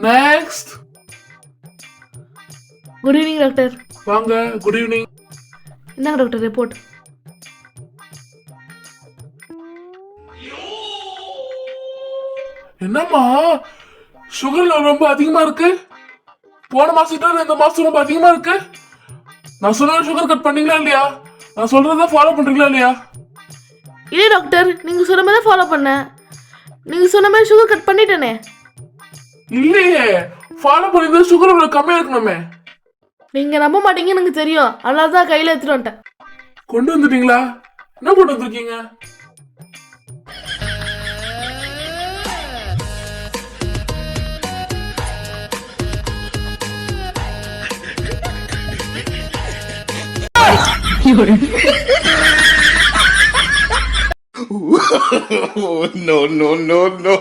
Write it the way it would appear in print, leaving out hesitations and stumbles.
Next. Good evening doctor. வாங்க. Good evening. இந்தாங்க doctor report. என்னம்மா சுகர் ரொம்ப அதிகமா இருக்கு? போன மாசத்துல இந்த மாசம் ரொம்ப அதிகமா இருக்கு. நான் சொல்ற சுகர் கட் பண்ணீங்களா இல்லையா? நான் சொல்றத ஃபாலோ பண்றீங்களா இல்லையா? இல்லை டாக்டர், நீங்க சொன்ன மாதிரி ஃபாலோ பண்ணேன். நீங்க சொன்ன மாதிரி சுகர் கட் பண்ணிட்டேனே. இல்லையே, ஃபாலோ பண்ணிருந்தா சுகர் இவ்வளவு கம்மியா இருக்கணுமே. நீங்க நம்ப மாட்டீங்கன்னு எனக்கு தெரியும், அதனால தான் கையில எடுத்துட்டு வந்துட்டேன். கொண்டு வந்துட்டீங்களா? என்ன கொண்டு வந்திருக்கீங்க? No, no, no, no.